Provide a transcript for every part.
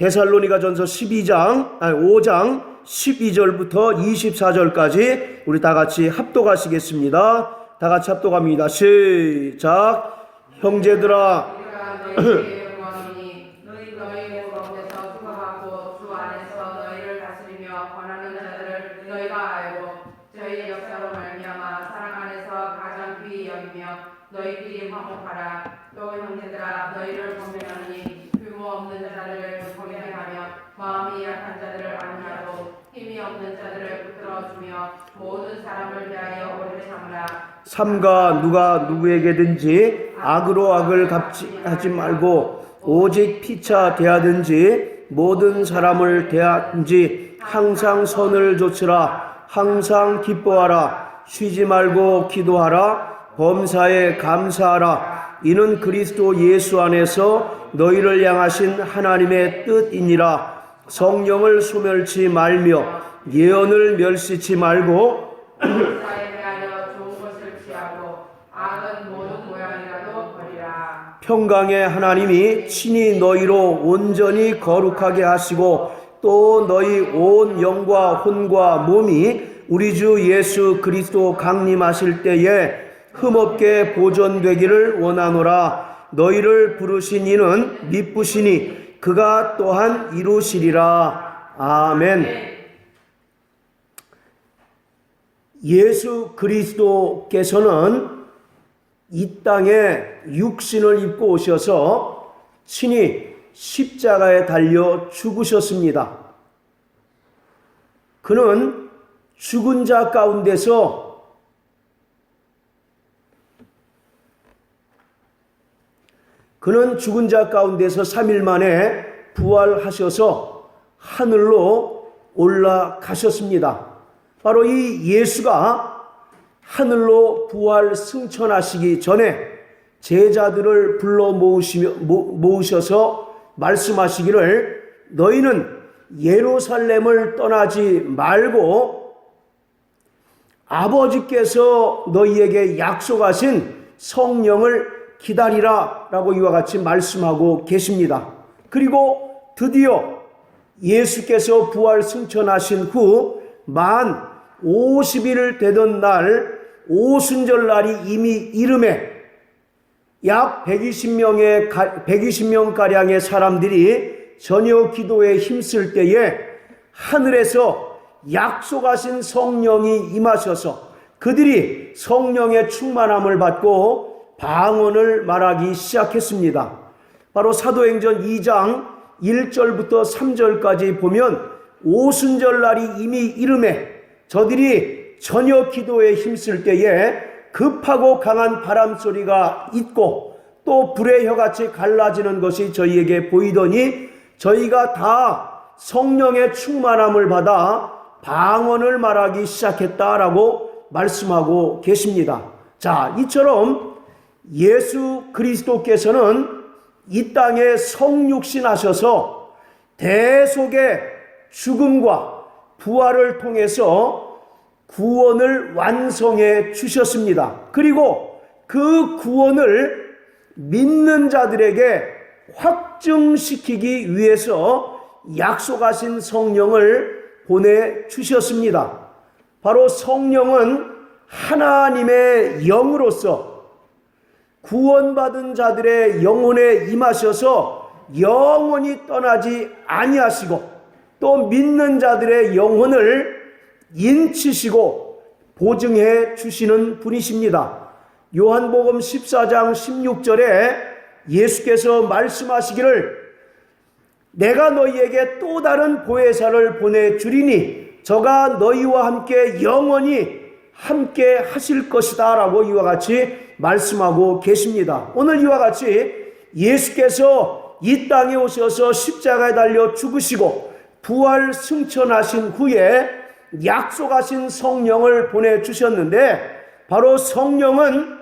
데살로니가전서 5장 12절부터 24절까지 우리 다 같이 합독하시겠습니다. 다 같이 합독합니다. 시작. 형제들아 너희끼리 화목하라. 또 형제들아 너희를 권면하노니 규모 없는 자들을 권면하며 마음이 약한 자들을 안위하고 힘이 없는 자들을 붙들어주며 모든 사람을 대하여 오래 참으라. 삼가 누가 누구에게든지 악으로 악을 갚지 말고 오직 피차 대하든지 모든 사람을 대하든지 항상 선을 조치라. 항상 기뻐하라. 쉬지 말고 기도하라. 범사에 감사하라. 이는 그리스도 예수 안에서 너희를 향하신 하나님의 뜻이니라. 성령을 소멸치 말며 예언을 멸시치 말고 범사에 대하여 좋은 것을 취하고 악은 모든 모양이라도 버리라. 평강의 하나님이 친히 너희로 온전히 거룩하게 하시고 또 너희 온 영과 혼과 몸이 우리 주 예수 그리스도 강림하실 때에 흠없게 보존되기를 원하노라. 너희를 부르신 이는 미쁘시니 그가 또한 이루시리라. 아멘. 예수 그리스도께서는 이 땅에 육신을 입고 오셔서 친히 십자가에 달려 죽으셨습니다. 그는 죽은 자 가운데서 그는 죽은 자 가운데서 3일 만에 부활하셔서 하늘로 올라가셨습니다. 바로 이 예수가 하늘로 부활 승천하시기 전에 제자들을 불러 모으셔서 말씀하시기를 너희는 예루살렘을 떠나지 말고 아버지께서 너희에게 약속하신 성령을 기다리라 라고 이와 같이 말씀하고 계십니다. 그리고 드디어 예수께서 부활 승천하신 후 만 50일 되던 날 오순절날이 이미 이름에 약 120명가량의 사람들이 저녁 기도에 힘쓸 때에 하늘에서 약속하신 성령이 임하셔서 그들이 성령의 충만함을 받고 방언을 말하기 시작했습니다. 바로 사도행전 2장 1절부터 3절까지 보면 오순절날이 이미 이름에 저들이 저녁 기도에 힘쓸 때에 급하고 강한 바람소리가 있고 또 불의 혀같이 갈라지는 것이 저희에게 보이더니 저희가 다 성령의 충만함을 받아 방언을 말하기 시작했다라고 말씀하고 계십니다. 자, 이처럼 예수 그리스도께서는 이 땅에 성육신하셔서 대속의 죽음과 부활을 통해서 구원을 완성해 주셨습니다. 그리고 그 구원을 믿는 자들에게 확증시키기 위해서 약속하신 성령을 보내주셨습니다. 바로 성령은 하나님의 영으로서 구원받은 자들의 영혼에 임하셔서 영원히 떠나지 아니하시고 또 믿는 자들의 영혼을 인치시고 보증해 주시는 분이십니다. 요한복음 14장 16절에 예수께서 말씀하시기를 내가 너희에게 또 다른 보혜사를 보내주리니 저가 너희와 함께 영원히 함께 하실 것이다 라고 이와 같이 말씀하고 계십니다. 오늘 이와 같이 예수께서 이 땅에 오셔서 십자가에 달려 죽으시고 부활 승천하신 후에 약속하신 성령을 보내주셨는데 바로 성령은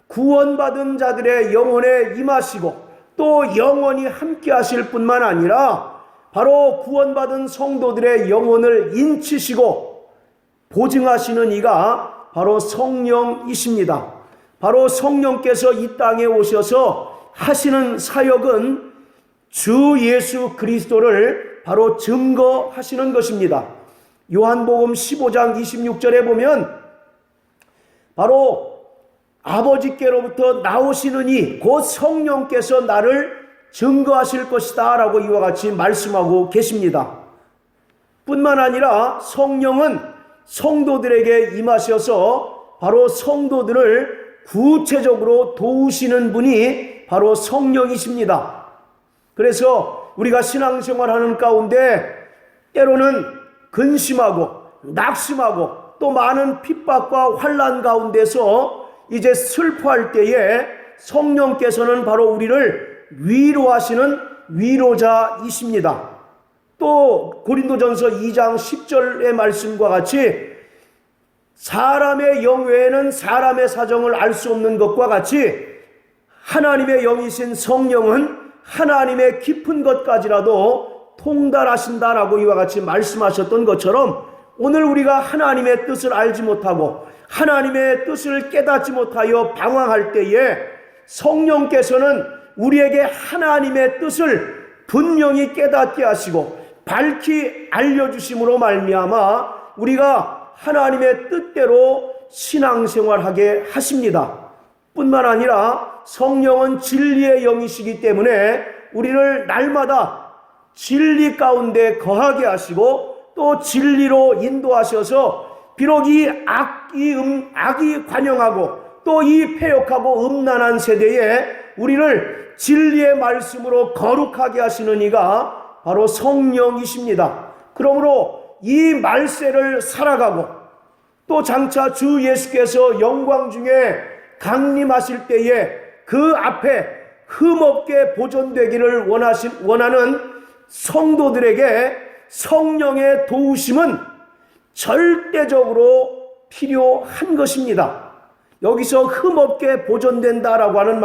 구원받은 자들의 영혼에 임하시고 또 영원히 함께 하실 뿐만 아니라 바로 구원받은 성도들의 영혼을 인치시고 보증하시는 이가 바로 성령이십니다. 바로 성령께서 이 땅에 오셔서 하시는 사역은 주 예수 그리스도를 바로 증거하시는 것입니다. 요한복음 15장 26절에 보면 바로 아버지께로부터 나오시는 이 곧 성령께서 나를 증거하실 것이다 라고 이와 같이 말씀하고 계십니다. 뿐만 아니라 성령은 성도들에게 임하셔서 바로 성도들을 구체적으로 도우시는 분이 바로 성령이십니다. 그래서 우리가 신앙생활하는 가운데 때로는 근심하고 낙심하고 또 많은 핍박과 환난 가운데서 이제 슬퍼할 때에 성령께서는 바로 우리를 위로하시는 위로자이십니다. 또 고린도전서 2장 10절의 말씀과 같이 사람의 영 외에는 사람의 사정을 알 수 없는 것과 같이 하나님의 영이신 성령은 하나님의 깊은 것까지라도 통달하신다라고 이와 같이 말씀하셨던 것처럼 오늘 우리가 하나님의 뜻을 알지 못하고 하나님의 뜻을 깨닫지 못하여 방황할 때에 성령께서는 우리에게 하나님의 뜻을 분명히 깨닫게 하시고 밝히 알려주심으로 말미암아 우리가 하나님의 뜻대로 신앙생활하게 하십니다. 뿐만 아니라 성령은 진리의 영이시기 때문에 우리를 날마다 진리 가운데 거하게 하시고 또 진리로 인도하셔서 비록 이 악이 관영하고 또 이 패역하고 음란한 세대에 우리를 진리의 말씀으로 거룩하게 하시는 이가 바로 성령이십니다. 그러므로 이 말세를 살아가고 또 장차 주 예수께서 영광 중에 강림하실 때에 그 앞에 흠없게 보존되기를 원하는 성도들에게 성령의 도우심은 절대적으로 필요한 것입니다. 여기서 흠없게 보존된다라고 하는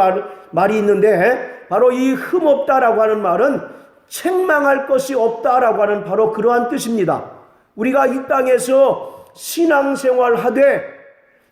말이 있는데 바로 이 흠없다라고 하는 말은 책망할 것이 없다라고 하는 바로 그러한 뜻입니다. 우리가 이 땅에서 신앙생활하되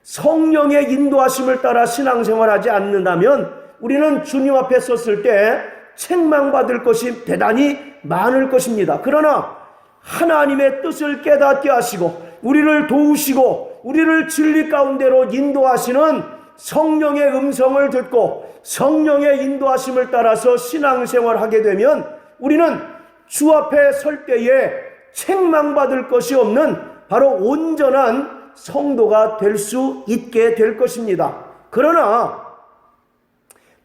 성령의 인도하심을 따라 신앙생활하지 않는다면 우리는 주님 앞에 섰을 때 책망받을 것이 대단히 많을 것입니다. 그러나 하나님의 뜻을 깨닫게 하시고 우리를 도우시고 우리를 진리 가운데로 인도하시는 성령의 음성을 듣고 성령의 인도하심을 따라서 신앙생활하게 되면 우리는 주 앞에 설 때에 책망받을 것이 없는 바로 온전한 성도가 될 수 있게 될 것입니다. 그러나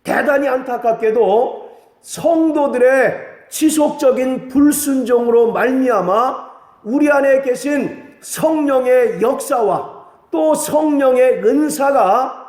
대단히 안타깝게도 성도들의 지속적인 불순종으로 말미암아 우리 안에 계신 성령의 역사와 또 성령의 은사가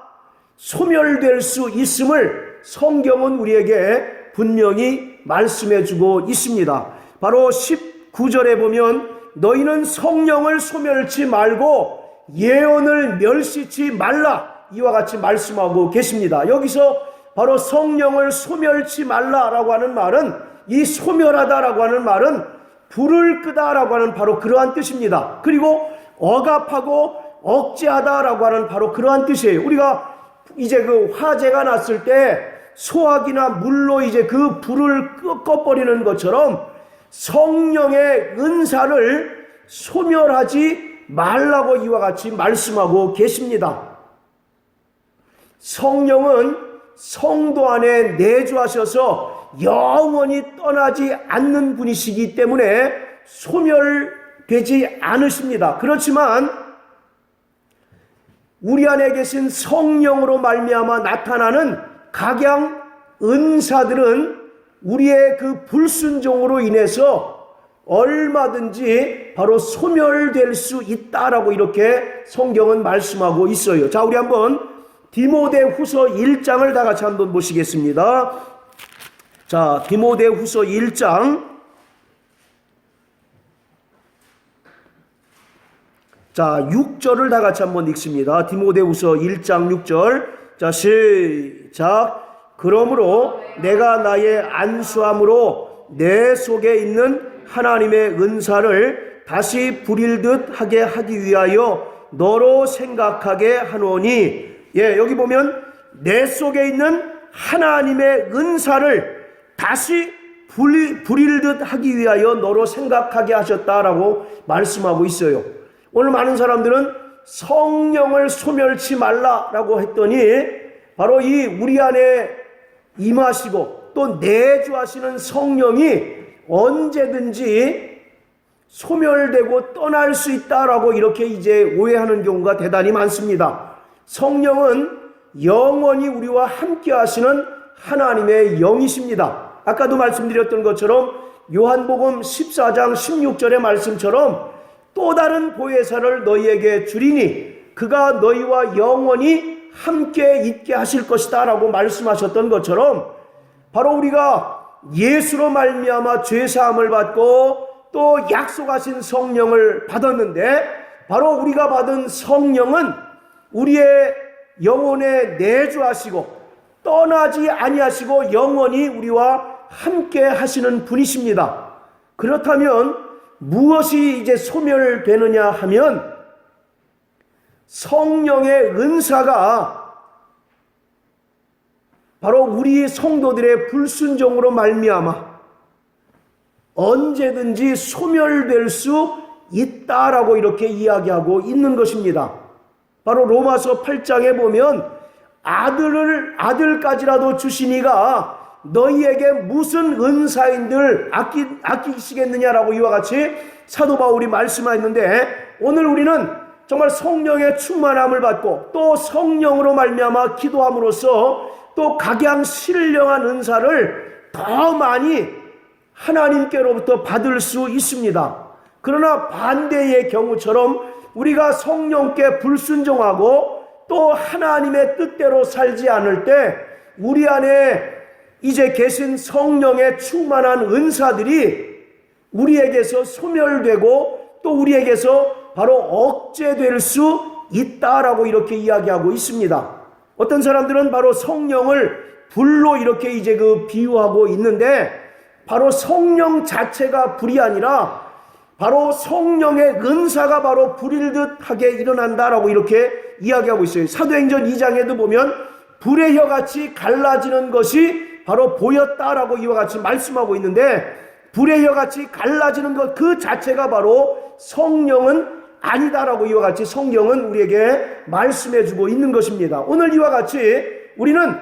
소멸될 수 있음을 성경은 우리에게 분명히 말씀해 주고 있습니다. 바로 19절에 보면 너희는 성령을 소멸치 말고 예언을 멸시치 말라 이와 같이 말씀하고 계십니다. 여기서 바로 성령을 소멸치 말라라고 하는 말은 이 소멸하다라고 하는 말은 불을 끄다라고 하는 바로 그러한 뜻입니다. 그리고 억압하고 억제하다라고 하는 바로 그러한 뜻이에요. 우리가 이제 그 화재가 났을 때 소화기나 물로 이제 그 불을 꺼버리는 것처럼 성령의 은사를 소멸하지 말라고 이와 같이 말씀하고 계십니다. 성령은 성도 안에 내주하셔서 영원히 떠나지 않는 분이시기 때문에 소멸되지 않으십니다. 그렇지만 우리 안에 계신 성령으로 말미암아 나타나는 각양 은사들은 우리의 그 불순종으로 인해서 얼마든지 바로 소멸될 수 있다라고 이렇게 성경은 말씀하고 있어요. 자, 우리 한번 디모데후서 1장을 다 같이 한번 보시겠습니다. 자, 디모데후서 1장. 자, 6절을 다 같이 한번 읽습니다. 디모데후서 1장 6절. 자, 시작. 그러므로 내가 나의 안수함으로 내 속에 있는 하나님의 은사를 다시 부릴듯 하게 하기 위하여 너로 생각하게 하노니. 예, 여기 보면 내 속에 있는 하나님의 은사를 다시 부릴 듯 하기 위하여 너로 생각하게 하셨다라고 말씀하고 있어요. 오늘 많은 사람들은 성령을 소멸치 말라라고 했더니 바로 이 우리 안에 임하시고 또 내주하시는 성령이 언제든지 소멸되고 떠날 수 있다라고 이렇게 이제 오해하는 경우가 대단히 많습니다. 성령은 영원히 우리와 함께 하시는 하나님의 영이십니다. 아까도 말씀드렸던 것처럼 요한복음 14장 16절의 말씀처럼 또 다른 보혜사를 너희에게 주리니 그가 너희와 영원히 함께 있게 하실 것이다 라고 말씀하셨던 것처럼 바로 우리가 예수로 말미암아 죄사함을 받고 또 약속하신 성령을 받았는데 바로 우리가 받은 성령은 우리의 영혼에 내주하시고 떠나지 아니하시고 영원히 우리와 함께 하시는 분이십니다. 그렇다면 무엇이 이제 소멸되느냐 하면 성령의 은사가 바로 우리 성도들의 불순종으로 말미암아 언제든지 소멸될 수 있다라고 이렇게 이야기하고 있는 것입니다. 바로 로마서 8장에 보면 아들까지라도 주시니가 너희에게 무슨 은사인들 아끼시겠느냐라고 이와 같이 사도 바울이 말씀하였는데 오늘 우리는 정말 성령의 충만함을 받고 또 성령으로 말미암아 기도함으로써 또 각양 신령한 은사를 더 많이 하나님께로부터 받을 수 있습니다. 그러나 반대의 경우처럼 우리가 성령께 불순종하고 또 하나님의 뜻대로 살지 않을 때 우리 안에 이제 계신 성령의 충만한 은사들이 우리에게서 소멸되고 또 우리에게서 바로 억제될 수 있다라고 이렇게 이야기하고 있습니다. 어떤 사람들은 바로 성령을 불로 이렇게 이제 비유하고 있는데 바로 성령 자체가 불이 아니라 바로 성령의 은사가 바로 불일 듯하게 일어난다라고 이렇게 이야기하고 있어요. 사도행전 2장에도 보면 불의 혀같이 갈라지는 것이 바로 보였다라고 이와 같이 말씀하고 있는데 불의 혀같이 갈라지는 것 그 자체가 바로 성령은 아니다라고 이와 같이 성경은 우리에게 말씀해주고 있는 것입니다. 오늘 이와 같이 우리는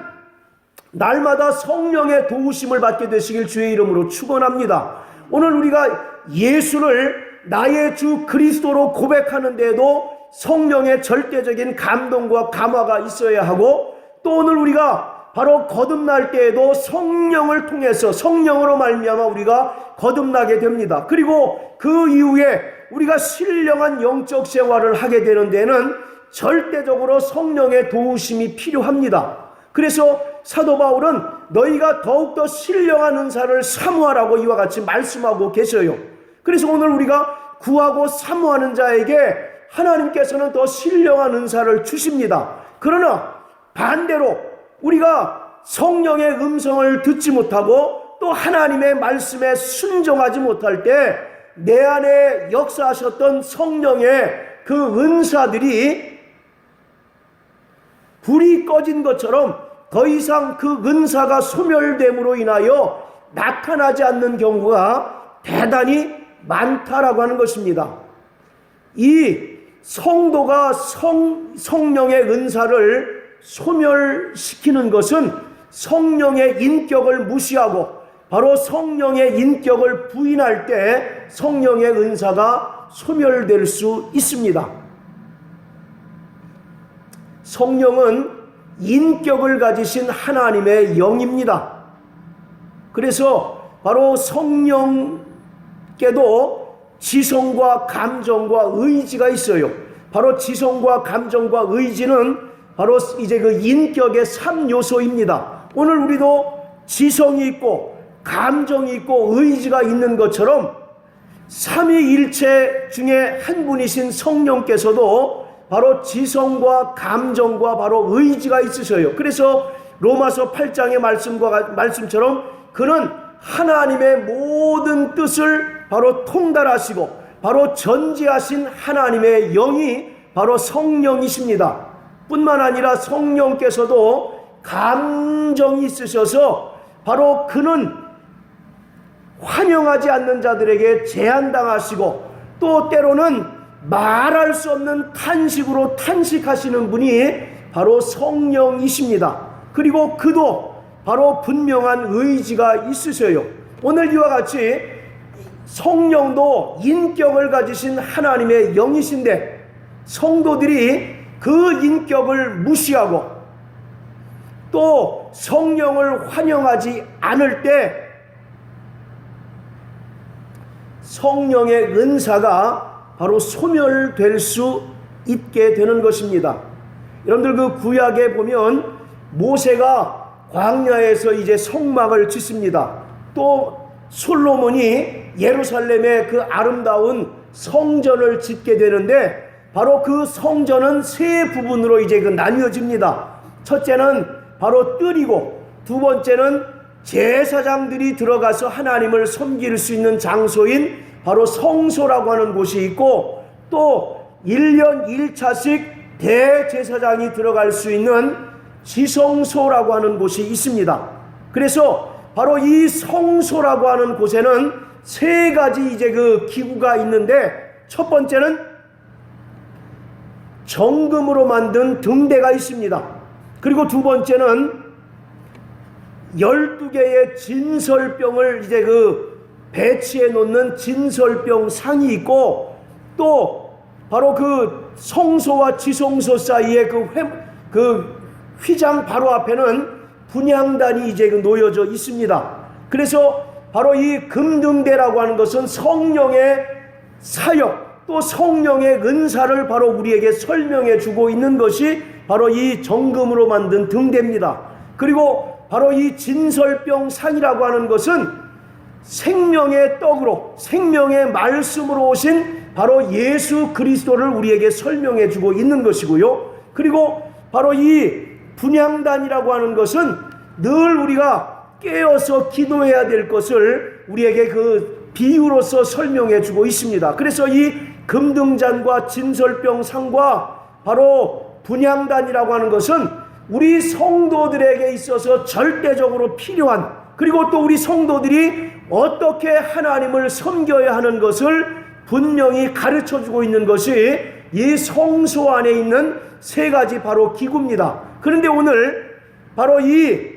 날마다 성령의 도우심을 받게 되시길 주의 이름으로 축원합니다. 오늘 우리가 예수를 나의 주 그리스도로 고백하는 데에도 성령의 절대적인 감동과 감화가 있어야 하고 또 오늘 우리가 바로 거듭날 때에도 성령을 통해서 성령으로 말미암아 우리가 거듭나게 됩니다. 그리고 그 이후에 우리가 신령한 영적 생활을 하게 되는 데는 절대적으로 성령의 도우심이 필요합니다. 그래서 사도 바울은 너희가 더욱더 신령한 은사를 사모하라고 이와 같이 말씀하고 계셔요. 그래서 오늘 우리가 구하고 사모하는 자에게 하나님께서는 더 신령한 은사를 주십니다. 그러나 반대로 우리가 성령의 음성을 듣지 못하고 또 하나님의 말씀에 순종하지 못할 때 내 안에 역사하셨던 성령의 그 은사들이 불이 꺼진 것처럼 더 이상 그 은사가 소멸됨으로 인하여 나타나지 않는 경우가 대단히 많다라고 하는 것입니다. 이 성도가 성령의 은사를 소멸시키는 것은 성령의 인격을 무시하고 바로 성령의 인격을 부인할 때 성령의 은사가 소멸될 수 있습니다. 성령은 인격을 가지신 하나님의 영입니다. 그래서 바로 성령께도 지성과 감정과 의지가 있어요. 바로 지성과 감정과 의지는 바로 이제 그 인격의 3요소입니다. 오늘 우리도 지성이 있고 감정이 있고 의지가 있는 것처럼 삼위일체 중에 한 분이신 성령께서도 바로 지성과 감정과 바로 의지가 있으셔요. 그래서 로마서 8장의 말씀처럼 그는 하나님의 모든 뜻을 바로 통달하시고 바로 전지하신 하나님의 영이 바로 성령이십니다. 뿐만 아니라 성령께서도 감정이 있으셔서 바로 그는 환영하지 않는 자들에게 제한당하시고 또 때로는 말할 수 없는 탄식으로 탄식하시는 분이 바로 성령이십니다. 그리고 그도 바로 분명한 의지가 있으셔요. 오늘 이와 같이 성령도 인격을 가지신 하나님의 영이신데 성도들이 그 인격을 무시하고 또 성령을 환영하지 않을 때 성령의 은사가 바로 소멸될 수 있게 되는 것입니다. 여러분들 그 구약에 보면 모세가 광야에서 이제 성막을 짓습니다. 또 솔로몬이 예루살렘의 그 아름다운 성전을 짓게 되는데 바로 그 성전은 세 부분으로 이제 그 나뉘어집니다. 첫째는 바로 뜰이고 두 번째는 제사장들이 들어가서 하나님을 섬길 수 있는 장소인 바로 성소라고 하는 곳이 있고 또 1년 1차씩 대제사장이 들어갈 수 있는 지성소라고 하는 곳이 있습니다. 그래서 바로 이 성소라고 하는 곳에는 세 가지 이제 그 기구가 있는데 첫 번째는 정금으로 만든 등대가 있습니다. 그리고 두 번째는 12개의 진설병을 이제 그 배치해 놓는 진설병 상이 있고 또 바로 그 성소와 지성소 사이에 그 휘장 바로 앞에는 분향단이 이제 그 놓여져 있습니다. 그래서 바로 이 금등대라고 하는 것은 성령의 사역 또 성령의 은사를 바로 우리에게 설명해 주고 있는 것이 바로 이 정금으로 만든 등대입니다. 그리고 바로 이 진설병 상이라고 하는 것은 생명의 떡으로 생명의 말씀으로 오신 바로 예수 그리스도를 우리에게 설명해 주고 있는 것이고요. 그리고 바로 이 분향단이라고 하는 것은 늘 우리가 깨어서 기도해야 될 것을 우리에게 그 비유로서 설명해 주고 있습니다. 그래서 이 금등잔과 진설병 상과 바로 분향단이라고 하는 것은 우리 성도들에게 있어서 절대적으로 필요한 그리고 또 우리 성도들이 어떻게 하나님을 섬겨야 하는 것을 분명히 가르쳐주고 있는 것이 이 성소 안에 있는 세 가지 바로 기구입니다. 그런데 오늘 바로 이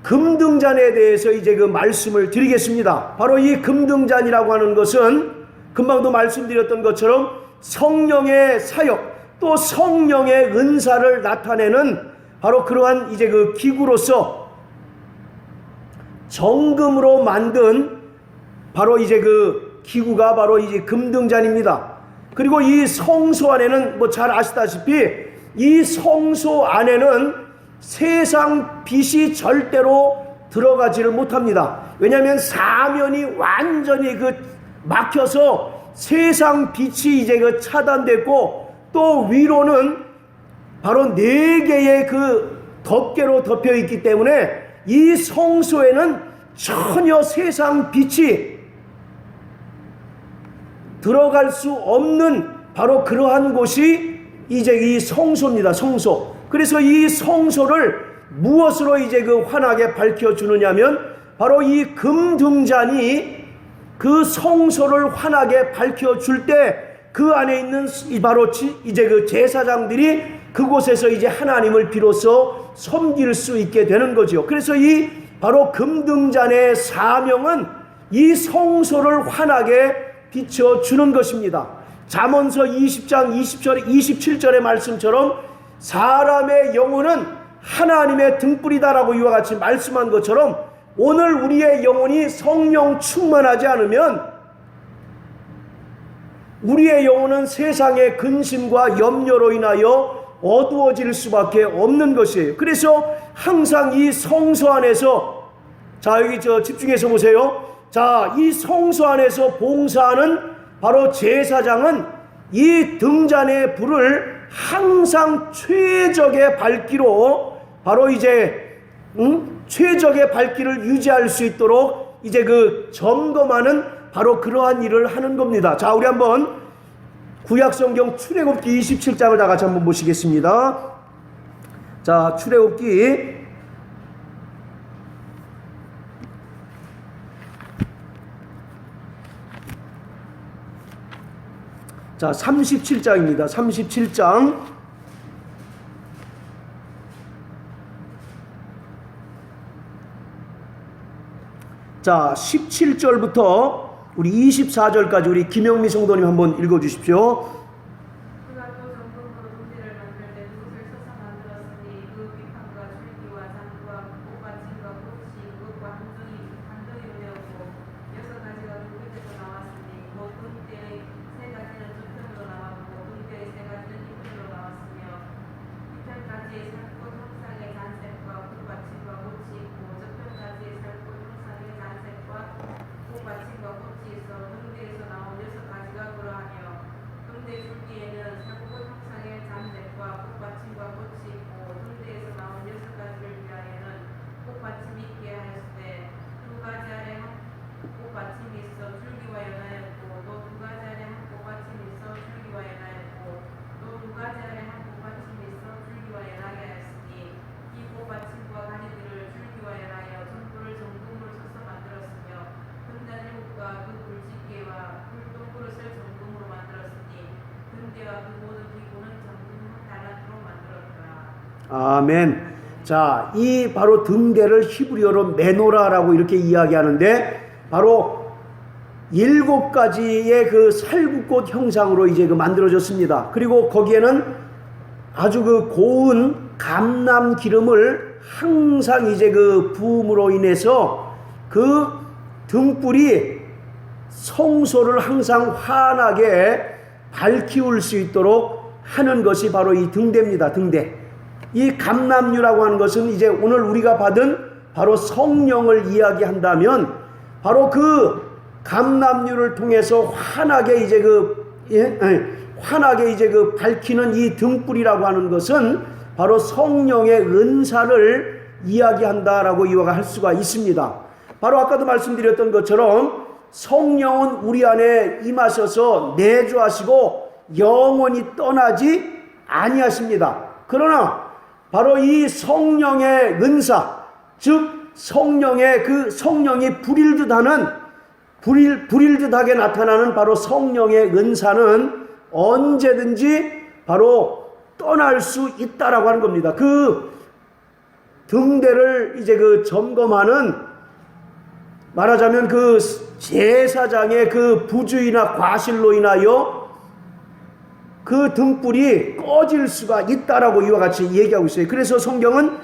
금등잔에 대해서 이제 그 말씀을 드리겠습니다. 바로 이 금등잔이라고 하는 것은 금방도 말씀드렸던 것처럼 성령의 사역 또 성령의 은사를 나타내는 바로 그러한 이제 그 기구로서 정금으로 만든 바로 이제 그 기구가 바로 이제 금등잔입니다. 그리고 이 성소 안에는 뭐 잘 아시다시피 이 성소 안에는 세상 빛이 절대로 들어가지를 못합니다. 왜냐하면 사면이 완전히 그 막혀서 세상 빛이 이제 그 차단됐고 또 위로는 바로 4개의 그 덮개로 덮여 있기 때문에 이 성소에는 전혀 세상 빛이 들어갈 수 없는 바로 그러한 곳이 이제 이 성소입니다. 성소. 그래서 이 성소를 무엇으로 이제 그 환하게 밝혀주느냐면 바로 이 금등잔이 그 성소를 환하게 밝혀줄 때 그 안에 있는 바로 이제 그 제사장들이 그곳에서 이제 하나님을 비로소 섬길 수 있게 되는 거죠. 그래서 이 바로 금등잔의 사명은 이 성소를 환하게 비춰주는 것입니다. 잠언서 20장 27절의 말씀처럼 사람의 영혼은 하나님의 등불이다라고 이와 같이 말씀한 것처럼 오늘 우리의 영혼이 성령 충만하지 않으면 우리의 영혼은 세상의 근심과 염려로 인하여 어두워질 수밖에 없는 것이에요. 그래서 항상 이 성소 안에서 자 여기 집중해서 보세요. 자, 이 성소 안에서 봉사하는 바로 제사장은 이 등잔의 불을 항상 최적의 밝기로 바로 이제 최적의 밝기를 유지할 수 있도록 이제 그 점검하는 바로 그러한 일을 하는 겁니다. 자, 우리 한번 구약성경 출애굽기 27장을 다 같이 한번 보시겠습니다. 자, 출애굽기 자, 37장입니다. 37장. 자, 17절부터 우리 24절까지 우리 김영미 성도님 한번 읽어 주십시오. 그가 또 정금으로 군대를 만들 때 그것을 서서 만들었으니 그 비판과 줄기와 장구와 꽃받침과 꽃이 그것과 한덩이로 되었고 6가지가 그 끝에서 나왔으니 곧 등대의 3가지는 저편으로 나왔고 등대의 3가지는 이편으로 나왔으며 이편까지의 살꽃 형상의 잔색과 꽃받침과 꽃이 있고 저편까지의 살꽃 형상의 잔색과 꽃받침과 꽃이 있어 등대에서 나온 6가지가 그러하며 등대 줄기에는 살꽃 형상의 잔색과 꽃받침과 꽃이 있고 등대에서 나온 6가지를 위하여는 꽃받침이 있게 하였으되 2가지 아래 한 꽃받침이 있어 줄기와 연하였고 또 2가지 아래 한 꽃받침이 있어 줄기와 연하였고 또 2가지 아래 한 꽃받침이 있어 줄기와 연하게 하였으니 이 꽃받침과 가니들을 줄기와 연하여 전부를 정금으로 서서 만들었으며 금잔 7과 그 불집게와 불똥그릇을 정금으로 만들었으니 금대와 그 모든 기구는 정금 한 달란트로 만들었더라. 아멘. 자, 이 바로 등대를 히브리어로 메노라라고 이렇게 이야기하는데 바로 7가지의 그 살구꽃 형상으로 이제 그 만들어졌습니다. 그리고 거기에는 아주 그 고운 감람 기름을 항상 이제 그 부음으로 인해서 그 등불이 성소를 항상 환하게 밝히울 수 있도록 하는 것이 바로 이 등대입니다. 등대. 이 감람유라고 하는 것은 이제 오늘 우리가 받은 바로 성령을 이야기한다면 바로 그 감람유를 통해서 환하게 이제 환하게 이제 그 밝히는 이 등불이라고 하는 것은 바로 성령의 은사를 이야기한다라고 이와가 할 수가 있습니다. 바로 아까도 말씀드렸던 것처럼 성령은 우리 안에 임하셔서 내주하시고 영원히 떠나지 아니하십니다. 그러나 바로 이 성령의 은사, 즉 성령의 그 성령이 불일듯하게 나타나는 바로 성령의 은사는 언제든지 바로 떠날 수 있다라고 하는 겁니다. 그 등대를 이제 그 점검하는, 말하자면 그 제사장의 그 부주의나 과실로 인하여 그 등불이 꺼질 수가 있다라고 이와 같이 얘기하고 있어요. 그래서 성경은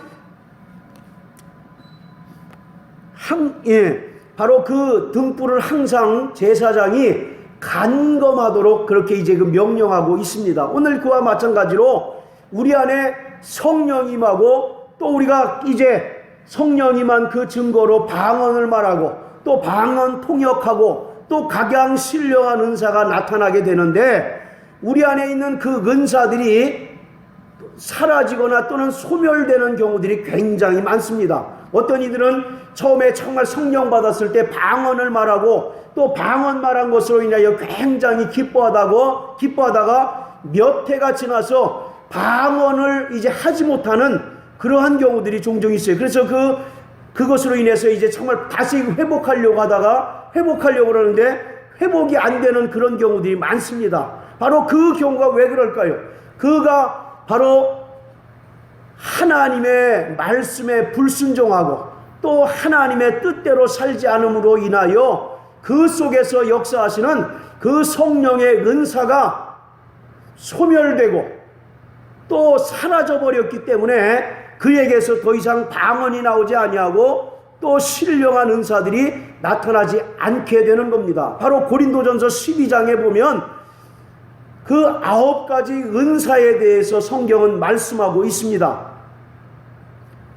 바로 그 등불을 항상 제사장이 간검하도록 그렇게 이제 그 명령하고 있습니다. 오늘 그와 마찬가지로 우리 안에 성령 임하고 또 우리가 이제 성령 임한 그 증거로 방언을 말하고 또 방언 통역하고 또 각양 신령한 은사가 나타나게 되는데 우리 안에 있는 그 은사들이 사라지거나 또는 소멸되는 경우들이 굉장히 많습니다. 어떤 이들은 처음에 정말 성령 받았을 때 방언을 말하고 또 방언 말한 것으로 인하여 굉장히 기뻐하다가 몇 해가 지나서 방언을 이제 하지 못하는 그러한 경우들이 종종 있어요. 그래서 그것으로 인해서 이제 정말 다시 회복하려고 그러는데 회복이 안 되는 그런 경우들이 많습니다. 바로 그 경우가 왜 그럴까요? 그가 바로 하나님의 말씀에 불순종하고 또 하나님의 뜻대로 살지 않음으로 인하여 그 속에서 역사하시는 그 성령의 은사가 소멸되고 또 사라져버렸기 때문에 그에게서 더 이상 방언이 나오지 아니하고 또 신령한 은사들이 나타나지 않게 되는 겁니다. 바로 고린도전서 12장에 보면 그 9가지 은사에 대해서 성경은 말씀하고 있습니다.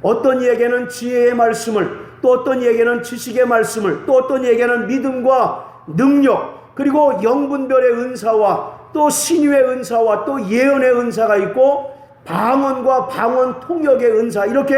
어떤 이에게는 지혜의 말씀을, 또 어떤 이에게는 지식의 말씀을, 또 어떤 이에게는 믿음과 능력, 그리고 영분별의 은사와 또 신유의 은사와 또 예언의 은사가 있고 방언과 방언 통역의 은사, 이렇게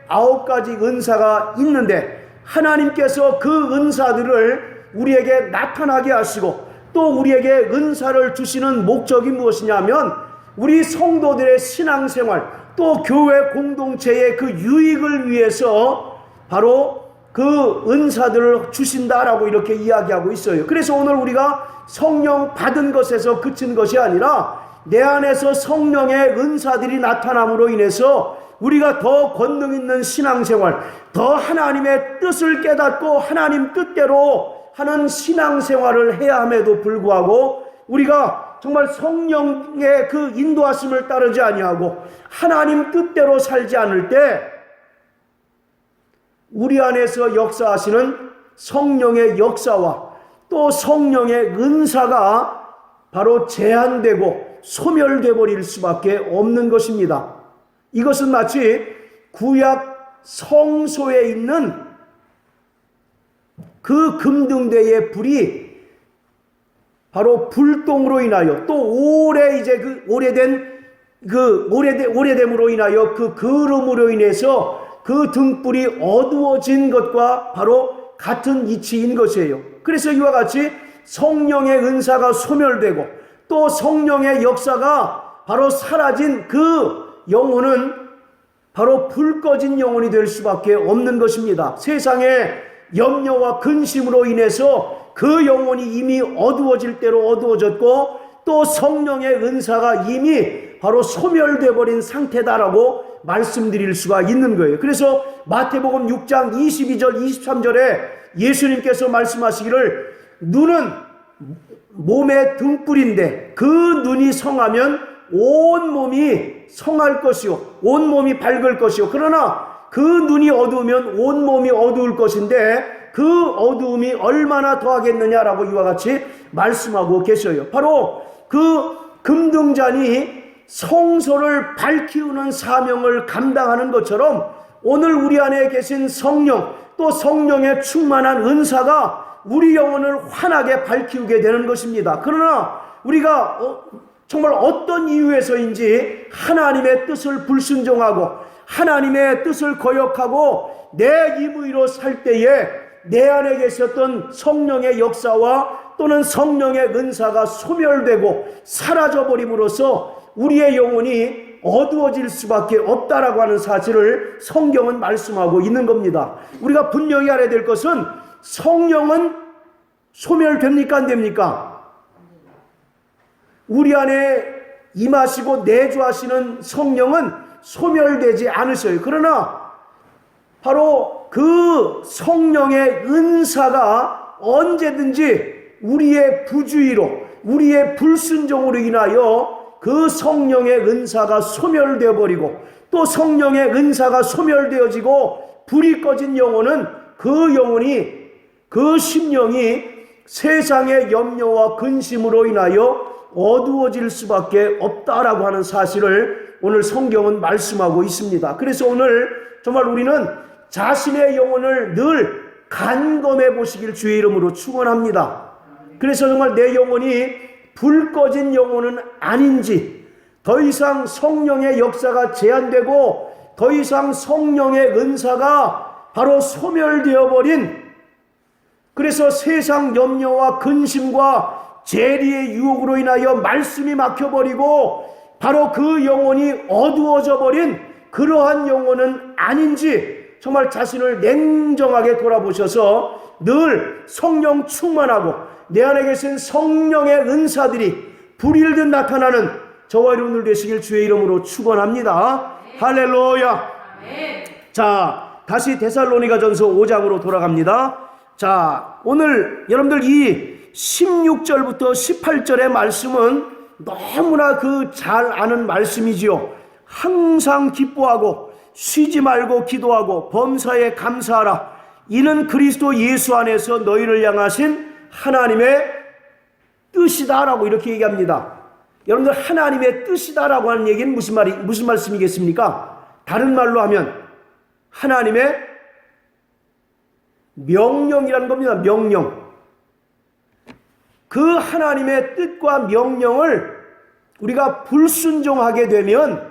9가지 은사가 있는데 하나님께서 그 은사들을 우리에게 나타나게 하시고 또 우리에게 은사를 주시는 목적이 무엇이냐면 우리 성도들의 신앙생활 또 교회 공동체의 그 유익을 위해서 바로 그 은사들을 주신다라고 이렇게 이야기하고 있어요. 그래서 오늘 우리가 성령 받은 것에서 그친 것이 아니라 내 안에서 성령의 은사들이 나타남으로 인해서 우리가 더 권능 있는 신앙생활, 더 하나님의 뜻을 깨닫고 하나님 뜻대로 하는 신앙생활을 해야 함에도 불구하고 우리가 정말 성령의 그 인도하심을 따르지 아니하고 하나님 뜻대로 살지 않을 때 우리 안에서 역사하시는 성령의 역사와 또 성령의 은사가 바로 제한되고 소멸되어 버릴 수밖에 없는 것입니다. 이것은 마치 구약 성소에 있는 그 금등대의 불이 바로 불똥으로 인하여 또 오래 이제 그 오래됨으로 인하여 그 그름으로 인해서 그 등불이 어두워진 것과 바로 같은 이치인 것이에요. 그래서 이와 같이 성령의 은사가 소멸되고 또 성령의 역사가 바로 사라진 그 영혼은 바로 불 꺼진 영혼이 될 수밖에 없는 것입니다. 세상의 염려와 근심으로 인해서 그 영혼이 이미 어두워질 대로 어두워졌고 또 성령의 은사가 이미 바로 소멸되어 버린 상태다라고 말씀드릴 수가 있는 거예요. 그래서 마태복음 6장 22절 23절에 예수님께서 말씀하시기를 눈은 몸의 등불인데 그 눈이 성하면 온 몸이 성할 것이요 온 몸이 밝을 것이요 그러나 그 눈이 어두우면 온 몸이 어두울 것인데 그 어두움이 얼마나 더하겠느냐라고 이와 같이 말씀하고 계셔요. 바로 그 금등잔이 성소를 밝히우는 사명을 감당하는 것처럼 오늘 우리 안에 계신 성령 또 성령의 충만한 은사가 우리 영혼을 환하게 밝히우게 되는 것입니다. 그러나 우리가 정말 어떤 이유에서인지 하나님의 뜻을 불순종하고 하나님의 뜻을 거역하고 내 임의로 살 때에 내 안에 계셨던 성령의 역사와 또는 성령의 은사가 소멸되고 사라져버림으로써 우리의 영혼이 어두워질 수밖에 없다라고 하는 사실을 성경은 말씀하고 있는 겁니다. 우리가 분명히 알아야 될 것은 성령은 소멸됩니까 안 됩니까? 우리 안에 임하시고 내주하시는 성령은 소멸되지 않으셔요. 그러나 바로 그 성령의 은사가 언제든지 우리의 부주의로 우리의 불순종으로 인하여 그 성령의 은사가 소멸되어 버리고 또 성령의 은사가 소멸되어지고 불이 꺼진 영혼은 그 영혼이 그 심령이 세상의 염려와 근심으로 인하여 어두워질 수밖에 없다라고 하는 사실을 오늘 성경은 말씀하고 있습니다. 그래서 오늘 정말 우리는 자신의 영혼을 늘 간검해 보시길 주의 이름으로 축원합니다. 그래서 정말 내 영혼이 불 꺼진 영혼은 아닌지 더 이상 성령의 역사가 제한되고 더 이상 성령의 은사가 바로 소멸되어 버린 그래서 세상 염려와 근심과 재리의 유혹으로 인하여 말씀이 막혀버리고 바로 그 영혼이 어두워져 버린 그러한 영혼은 아닌지 정말 자신을 냉정하게 돌아보셔서 늘 성령 충만하고 내 안에 계신 성령의 은사들이 불일듯 나타나는 저와 여러분들 되시길 주의 이름으로 축원합니다. 할렐루야. 자, 다시 데살로니가전서 5장으로 돌아갑니다. 자, 오늘 여러분들 이 16절부터 18절의 말씀은 너무나 그 잘 아는 말씀이지요. 항상 기뻐하고 쉬지 말고 기도하고 범사에 감사하라. 이는 그리스도 예수 안에서 너희를 향하신 하나님의 뜻이다라고 이렇게 얘기합니다. 여러분들 하나님의 뜻이다라고 하는 얘기는 무슨 말씀이겠습니까? 다른 말로 하면 하나님의 명령이라는 겁니다. 명령. 그 하나님의 뜻과 명령을 우리가 불순종하게 되면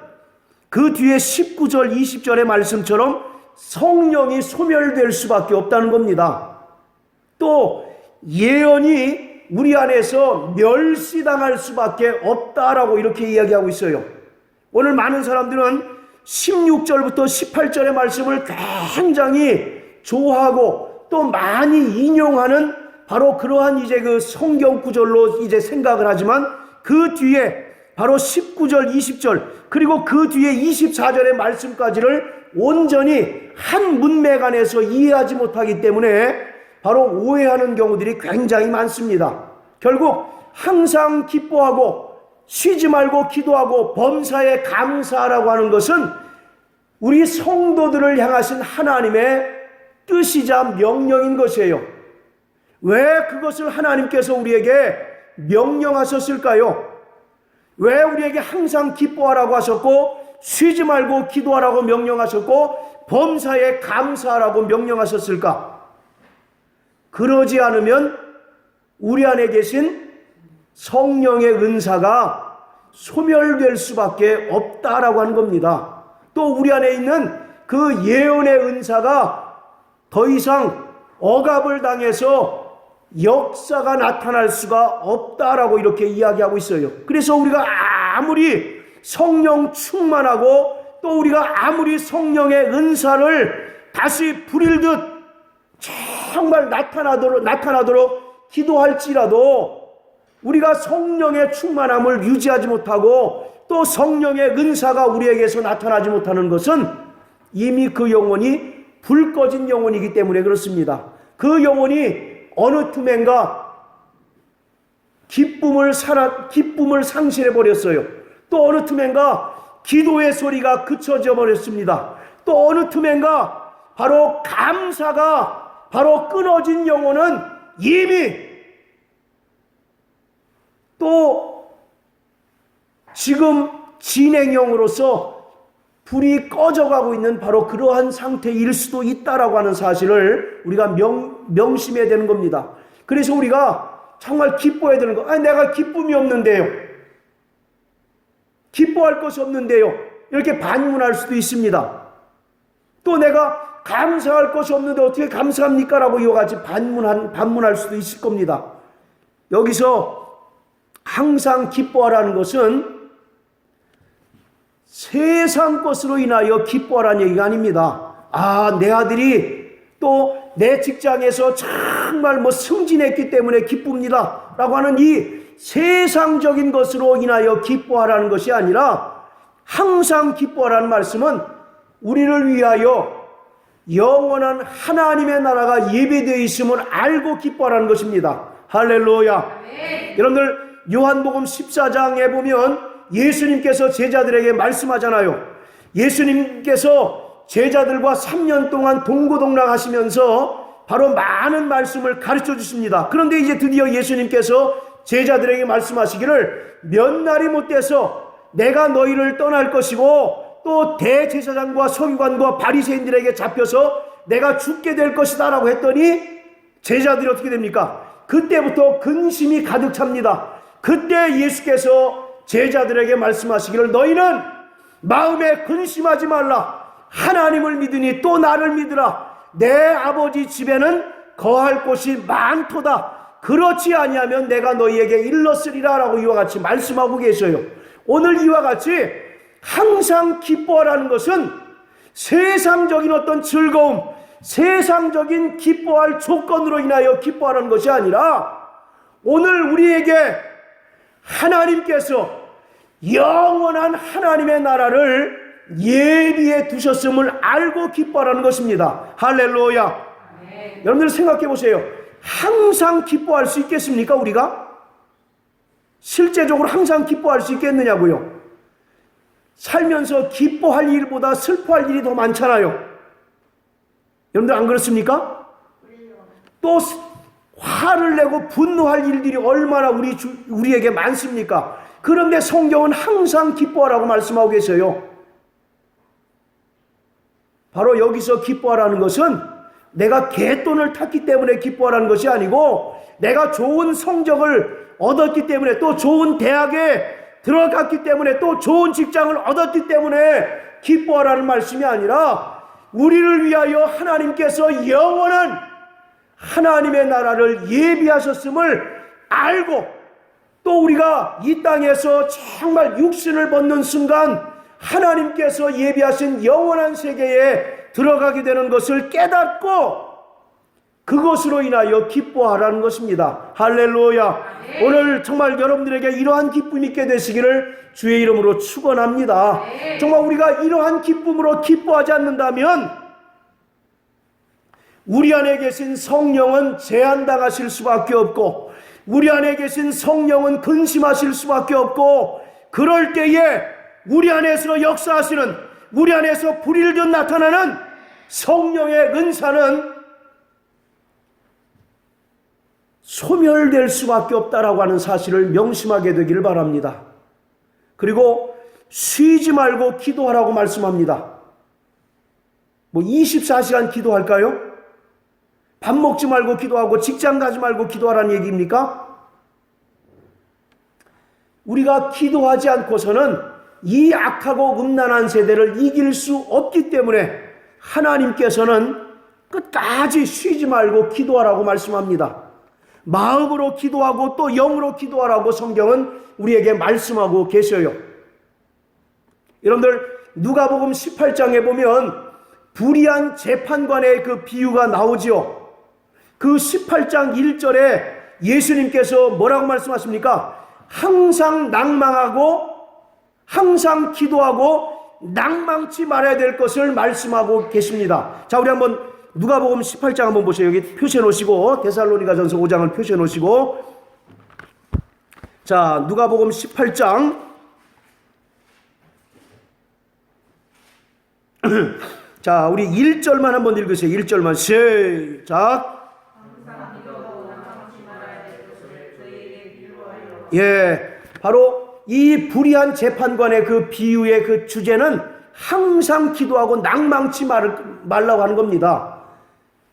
그 뒤에 19절 20절의 말씀처럼 성령이 소멸될 수밖에 없다는 겁니다. 또 예언이 우리 안에서 멸시당할 수밖에 없다라고 이렇게 이야기하고 있어요. 오늘 많은 사람들은 16절부터 18절의 말씀을 굉장히 좋아하고 또 많이 인용하는 바로 그러한 이제 그 성경 구절로 이제 생각을 하지만 그 뒤에 바로 19절, 20절 그리고 그 뒤에 24절의 말씀까지를 온전히 한 문맥 안에서 이해하지 못하기 때문에 바로 오해하는 경우들이 굉장히 많습니다. 결국 항상 기뻐하고 쉬지 말고 기도하고 범사에 감사하라고 하는 것은 우리 성도들을 향하신 하나님의 뜻이자 명령인 것이에요. 왜 그것을 하나님께서 우리에게 명령하셨을까요? 왜 우리에게 항상 기뻐하라고 하셨고 쉬지 말고 기도하라고 명령하셨고 범사에 감사하라고 명령하셨을까? 그러지 않으면 우리 안에 계신 성령의 은사가 소멸될 수밖에 없다라고 하는 겁니다. 또 우리 안에 있는 그 예언의 은사가 더 이상 억압을 당해서 역사가 나타날 수가 없다라고 이렇게 이야기하고 있어요. 그래서 우리가 아무리 성령 충만하고 또 우리가 아무리 성령의 은사를 다시 부릴 듯 정말 나타나도록 기도할지라도 우리가 성령의 충만함을 유지하지 못하고 또 성령의 은사가 우리에게서 나타나지 못하는 것은 이미 그 영혼이 불 꺼진 영혼이기 때문에 그렇습니다. 그 영혼이 어느 틈엔가 기쁨을 상실해 버렸어요. 또 어느 틈엔가 기도의 소리가 그쳐져 버렸습니다. 또 어느 틈엔가 바로 감사가 바로 끊어진 영혼은 이미 또 지금 진행형으로서 불이 꺼져가고 있는 바로 그러한 상태일 수도 있다라고 하는 사실을 우리가 명심해야 되는 겁니다. 그래서 우리가 정말 기뻐해야 되는 거. 아니 내가 기쁨이 없는데요. 기뻐할 것이 없는데요. 이렇게 반문할 수도 있습니다. 또 내가 감사할 것이 없는데 어떻게 감사합니까? 라고 이와 같이 반문할 수도 있을 겁니다. 여기서 항상 기뻐하라는 것은 세상 것으로 인하여 기뻐하라는 얘기가 아닙니다. 내 아들이 또 내 직장에서 정말 승진했기 때문에 기쁩니다 라고 하는 이 세상적인 것으로 인하여 기뻐하라는 것이 아니라 항상 기뻐하라는 말씀은 우리를 위하여 영원한 하나님의 나라가 예배되어 있음을 알고 기뻐하라는 것입니다. 할렐루야. 여러분들 요한복음 14장에 보면 예수님께서 제자들에게 말씀하잖아요. 예수님께서 제자들과 3년 동안 동고동락 하시면서 바로 많은 말씀을 가르쳐 주십니다. 그런데 이제 드디어 예수님께서 제자들에게 말씀하시기를 몇 날이 못 돼서 내가 너희를 떠날 것이고 또 대제사장과 서기관과 바리새인들에게 잡혀서 내가 죽게 될 것이다 라고 했더니 제자들이 어떻게 됩니까? 그때부터 근심이 가득 찹니다. 그때 예수께서 제자들에게 말씀하시기를 너희는 마음에 근심하지 말라. 하나님을 믿으니 또 나를 믿으라. 내 아버지 집에는 거할 곳이 많도다. 그렇지 아니하면 내가 너희에게 일렀으리라 라고 이와 같이 말씀하고 계셔요. 오늘 이와 같이 항상 기뻐하라는 것은 세상적인 어떤 즐거움, 세상적인 기뻐할 조건으로 인하여 기뻐하라는 것이 아니라 오늘 우리에게 하나님께서 영원한 하나님의 나라를 예비해 두셨음을 알고 기뻐하라는 것입니다. 할렐루야. 네. 여러분들 생각해 보세요. 항상 기뻐할 수 있겠습니까? 우리가? 실제적으로 항상 기뻐할 수 있겠느냐고요. 살면서 기뻐할 일보다 슬퍼할 일이 더 많잖아요. 여러분들 안 그렇습니까? 또 화를 내고 분노할 일들이 얼마나 우리에게 많습니까? 그런데 성경은 항상 기뻐하라고 말씀하고 계세요. 바로 여기서 기뻐하라는 것은 내가 갯돈을 탔기 때문에 기뻐하라는 것이 아니고 내가 좋은 성적을 얻었기 때문에 또 좋은 대학에 들어갔기 때문에 또 좋은 직장을 얻었기 때문에 기뻐하라는 말씀이 아니라 우리를 위하여 하나님께서 영원한 하나님의 나라를 예비하셨음을 알고 또 우리가 이 땅에서 정말 육신을 벗는 순간 하나님께서 예비하신 영원한 세계에 들어가게 되는 것을 깨닫고 그것으로 인하여 기뻐하라는 것입니다. 할렐루야. 오늘 정말 여러분들에게 이러한 기쁨이 있게 되시기를 주의 이름으로 축원합니다. 정말 우리가 이러한 기쁨으로 기뻐하지 않는다면 우리 안에 계신 성령은 제한당하실 수밖에 없고, 우리 안에 계신 성령은 근심하실 수밖에 없고, 그럴 때에 우리 안에서 역사하시는, 우리 안에서 불일듯 나타나는 성령의 은사는 소멸될 수밖에 없다라고 하는 사실을 명심하게 되기를 바랍니다. 그리고 쉬지 말고 기도하라고 말씀합니다. 뭐 24시간 기도할까요? 밥 먹지 말고 기도하고 직장 가지 말고 기도하라는 얘기입니까? 우리가 기도하지 않고서는 이 악하고 음란한 세대를 이길 수 없기 때문에 하나님께서는 끝까지 쉬지 말고 기도하라고 말씀합니다. 마음으로 기도하고 또 영으로 기도하라고 성경은 우리에게 말씀하고 계셔요. 여러분들 누가복음 18장에 보면 불의한 재판관의 그 비유가 나오지요. 그 18장 1절에 예수님께서 뭐라고 말씀하십니까? 항상 낭망하고 항상 기도하고 낭망치 말아야 될 것을 말씀하고 계십니다. 자, 우리 한번 누가복음 18장 한번 보세요. 여기 표시해 놓으시고, 데살로니가전서 5장을 표시해 놓으시고, 자, 누가복음 18장 자, 우리 1절만 한번 읽으세요. 1절만 시작. 예, 바로 이 불의한 재판관의 그 비유의 그 주제는 항상 기도하고 낭망치 말라고 하는 겁니다.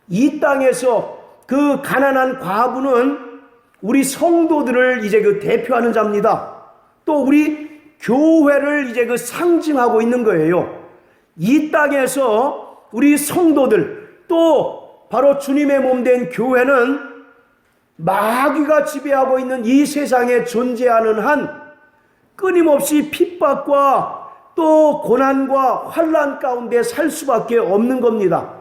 이 땅에서 그 가난한 과부는 우리 성도들을 이제 그 대표하는 자입니다. 또 우리 교회를 이제 그 상징하고 있는 거예요. 이 땅에서 우리 성도들, 또 바로 주님의 몸된 교회는 마귀가 지배하고 있는 이 세상에 존재하는 한 끊임없이 핍박과 또 고난과 환난 가운데 살 수밖에 없는 겁니다.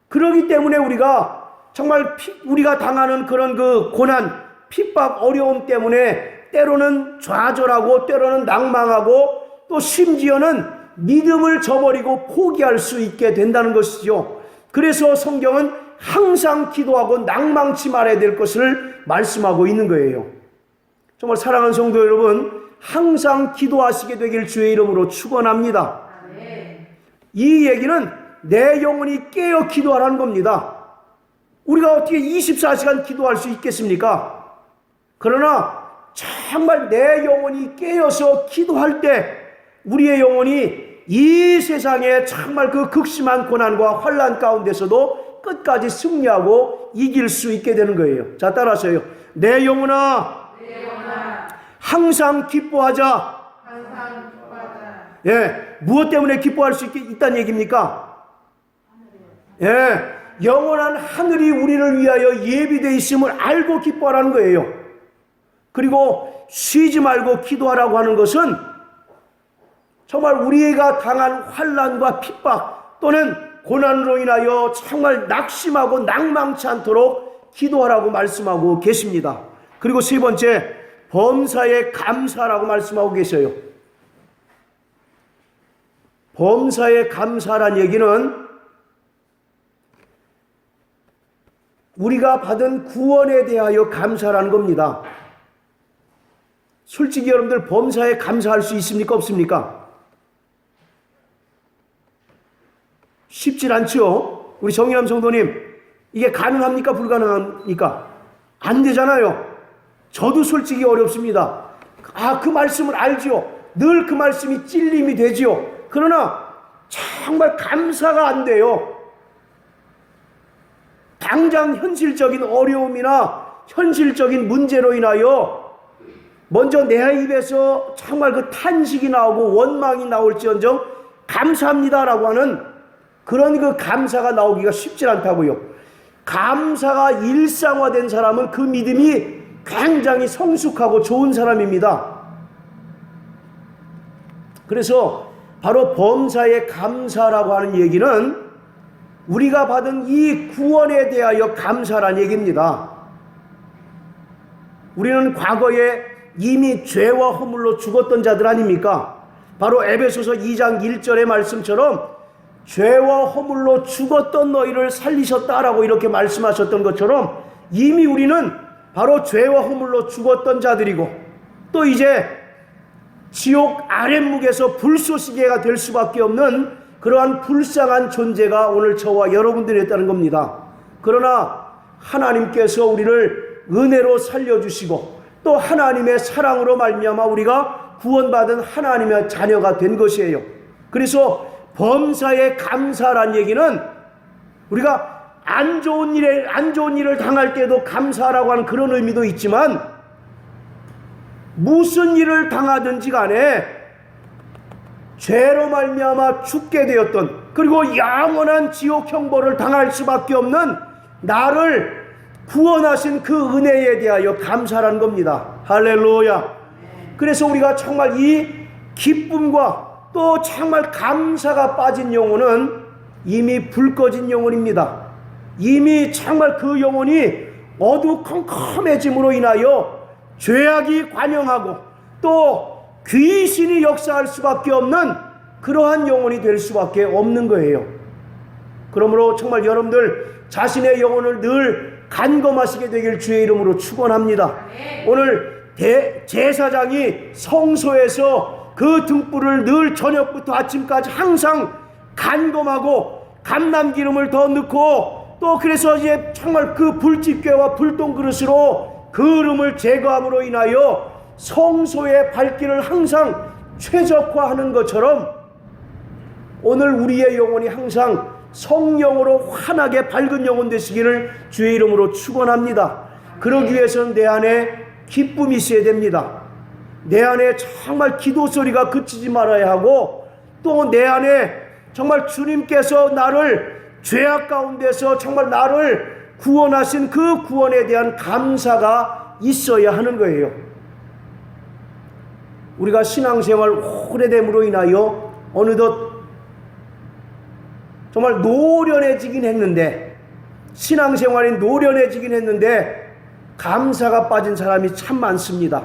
그렇기 때문에 우리가 정말 우리가 당하는 그런 그 고난, 핍박, 어려움 때문에 때로는 좌절하고 때로는 낭망하고 또 심지어는 믿음을 저버리고 포기할 수 있게 된다는 것이죠. 그래서 성경은 항상 기도하고 낭망치 말아야 될 것을 말씀하고 있는 거예요. 정말 사랑하는 성도 여러분, 항상 기도하시게 되길 주의 이름으로 축원합니다. 이 얘기는 내 영혼이 깨어 기도하라는 겁니다. 우리가 어떻게 24시간 기도할 수 있겠습니까? 그러나 정말 내 영혼이 깨어서 기도할 때 우리의 영혼이 이 세상에 정말 그 극심한 고난과 환난 가운데서도 끝까지 승리하고 이길 수 있게 되는 거예요. 자, 따라하세요. 내 영혼아, 항상 기뻐하자. 예, 무엇 때문에 기뻐할 수 있다는 얘기입니까? 예, 영원한 하늘이 우리를 위하여 예비되어 있음을 알고 기뻐하라는 거예요. 그리고 쉬지 말고 기도하라고 하는 것은 정말 우리가 당한 환난과 핍박 또는 고난으로 인하여 정말 낙심하고 낭망치 않도록 기도하라고 말씀하고 계십니다. 그리고 세 번째, 범사에 감사라고 말씀하고 계셔요. 범사에 감사란 얘기는 우리가 받은 구원에 대하여 감사라는 겁니다. 솔직히 여러분들 범사에 감사할 수 있습니까? 없습니까? 쉽질 않죠. 우리 정의남 성도님, 이게 가능합니까? 불가능합니까? 안 되잖아요. 저도 솔직히 어렵습니다. 그 말씀을 알지요. 늘 그 말씀이 찔림이 되지요. 그러나 정말 감사가 안 돼요. 당장 현실적인 어려움이나 현실적인 문제로 인하여 먼저 내 입에서 정말 그 탄식이 나오고 원망이 나올지언정 감사합니다라고 하는 그런 그 감사가 나오기가 쉽지 않다고요. 감사가 일상화된 사람은 그 믿음이 굉장히 성숙하고 좋은 사람입니다. 그래서 바로 범사에 감사라고 하는 얘기는 우리가 받은 이 구원에 대하여 감사란 얘기입니다. 우리는 과거에 이미 죄와 허물로 죽었던 자들 아닙니까? 바로 에베소서 2장 1절의 말씀처럼 죄와 허물로 죽었던 너희를 살리셨다라고 이렇게 말씀하셨던 것처럼 이미 우리는 바로 죄와 허물로 죽었던 자들이고 또 이제 지옥 아랫묵에서 불쏘시개가 될 수밖에 없는 그러한 불쌍한 존재가 오늘 저와 여러분들이었다는 겁니다. 그러나 하나님께서 우리를 은혜로 살려주시고 또 하나님의 사랑으로 말미암아 우리가 구원받은 하나님의 자녀가 된 것이에요. 그래서 범사에 감사란 얘기는 우리가 안 좋은 일을 당할 때도 감사라고 하는 그런 의미도 있지만 무슨 일을 당하든지 간에 죄로 말미암아 죽게 되었던 그리고 영원한 지옥 형벌을 당할 수밖에 없는 나를 구원하신 그 은혜에 대하여 감사라는 겁니다. 할렐루야. 그래서 우리가 정말 이 기쁨과 또 정말 감사가 빠진 영혼은 이미 불 꺼진 영혼입니다. 이미 정말 그 영혼이 어두컴컴해짐으로 인하여 죄악이 관영하고 또 귀신이 역사할 수밖에 없는 그러한 영혼이 될 수밖에 없는 거예요. 그러므로 정말 여러분들 자신의 영혼을 늘 간검하시게 되길 주의 이름으로 축원합니다. 오늘 제사장이 성소에서 그 등불을 늘 저녁부터 아침까지 항상 간검하고 감람기름을 더 넣고 또 그래서 이제 정말 그 불집게와 불똥 그릇으로 그름을 제거함으로 인하여 성소의 밝기를 항상 최적화하는 것처럼 오늘 우리의 영혼이 항상 성령으로 환하게 밝은 영혼 되시기를 주의 이름으로 축원합니다. 그러기 위해서는 내 안에 기쁨이 있어야 됩니다. 내 안에 정말 기도 소리가 그치지 말아야 하고 또 내 안에 정말 주님께서 나를 죄악 가운데서 정말 나를 구원하신 그 구원에 대한 감사가 있어야 하는 거예요. 우리가 신앙생활 오래됨으로 인하여 어느덧 정말 노련해지긴 했는데 신앙생활이 노련해지긴 했는데 감사가 빠진 사람이 참 많습니다.